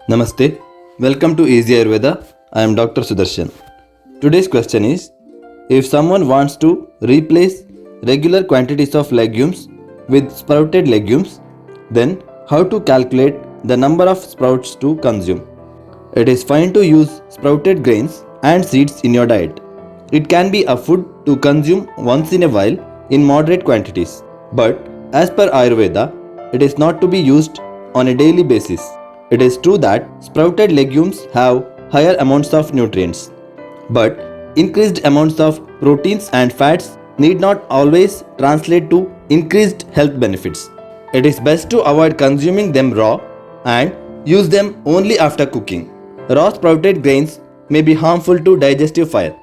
Namaste. Welcome to Easy Ayurveda. I am Dr. Sudarshan. Today's question is, if someone wants to replace regular quantities of legumes with sprouted legumes, then how to calculate the number of sprouts to consume? It is fine to use sprouted grains and seeds in your diet. It can be a food to consume once in a while in moderate quantities. But as per Ayurveda, it is not to be used on a daily basis. It is true that sprouted legumes have higher amounts of nutrients, but increased amounts of proteins and fats need not always translate to increased health benefits. It is best to avoid consuming them raw and use them only after cooking. Raw sprouted grains may be harmful to digestive fire.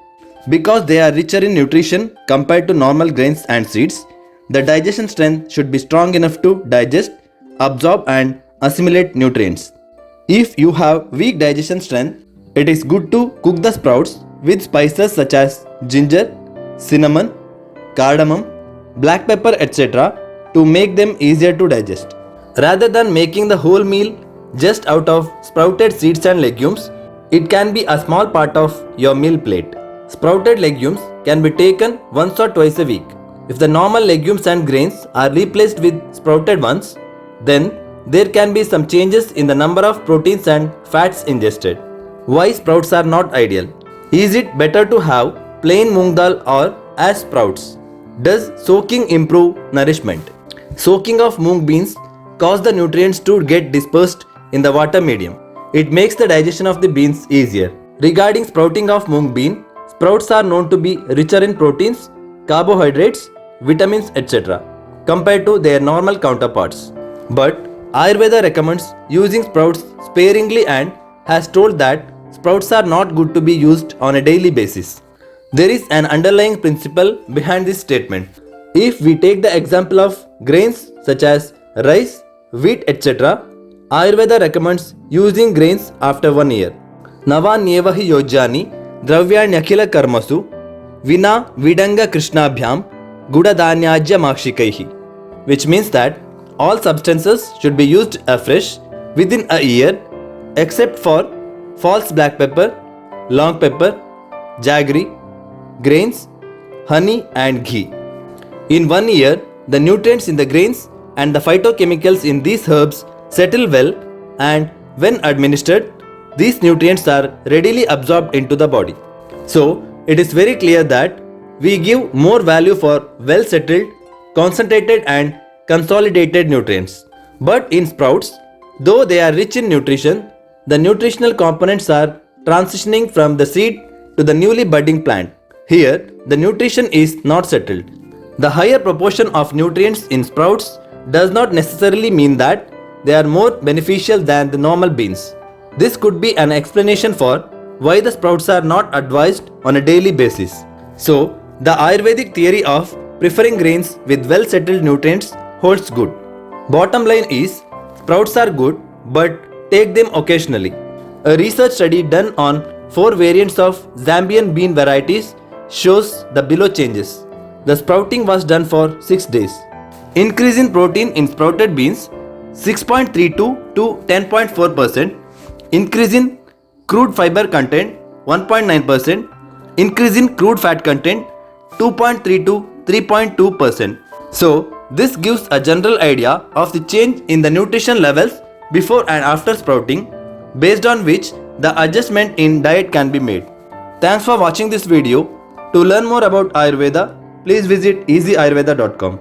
Because they are richer in nutrition compared to normal grains and seeds, the digestion strength should be strong enough to digest, absorb and assimilate nutrients. If you have weak digestion strength, it is good to cook the sprouts with spices such as ginger, cinnamon, cardamom, black pepper, etc. to make them easier to digest. Rather than making the whole meal just out of sprouted seeds and legumes, it can be a small part of your meal plate. Sprouted legumes can be taken once or twice a week. If the normal legumes and grains are replaced with sprouted ones, then there can be some changes in the number of proteins and fats ingested. Why sprouts are not ideal? Is it better to have plain moong dal or as sprouts? Does soaking improve nourishment? Soaking of moong beans cause the nutrients to get dispersed in the water medium. It makes the digestion of the beans easier. Regarding sprouting of moong bean, sprouts are known to be richer in proteins, carbohydrates, vitamins, etc. compared to their normal counterparts. But Ayurveda recommends using sprouts sparingly and has told that sprouts are not good to be used on a daily basis. There is an underlying principle behind this statement. If we take the example of grains such as rice, wheat, etc., Ayurveda recommends using grains after 1 year. Navanyevahi yojani dravyanyakila karmasu vina vidanga krishnabhyam gudadanyajya makshikaihi, which means that all substances should be used afresh within a year except for false black pepper, long pepper, jaggery, grains, honey and ghee. In 1 year, the nutrients in the grains and the phytochemicals in these herbs settle well, and when administered, these nutrients are readily absorbed into the body. So, it is very clear that we give more value for well settled, concentrated and consolidated nutrients. But in sprouts, though they are rich in nutrition, the nutritional components are transitioning from the seed to the newly budding plant. Here, the nutrition is not settled. The higher proportion of nutrients in sprouts does not necessarily mean that they are more beneficial than the normal beans. This could be an explanation for why the sprouts are not advised on a daily basis. So, the Ayurvedic theory of preferring grains with well settled nutrients holds good. Bottom line is, sprouts are good, but take them occasionally. A research study done on 4 variants of Zambian bean varieties shows the below changes. The sprouting was done for 6 days. Increase in protein in sprouted beans 6.32 to 10.4%. Increase in crude fiber content 1.9%. Increase in crude fat content 2.3 to 3.2%. So, this gives a general idea of the change in the nutrition levels before and after sprouting, based on which the adjustment in diet can be made. Thanks for watching this video. To learn more about Ayurveda, please visit easyayurveda.com.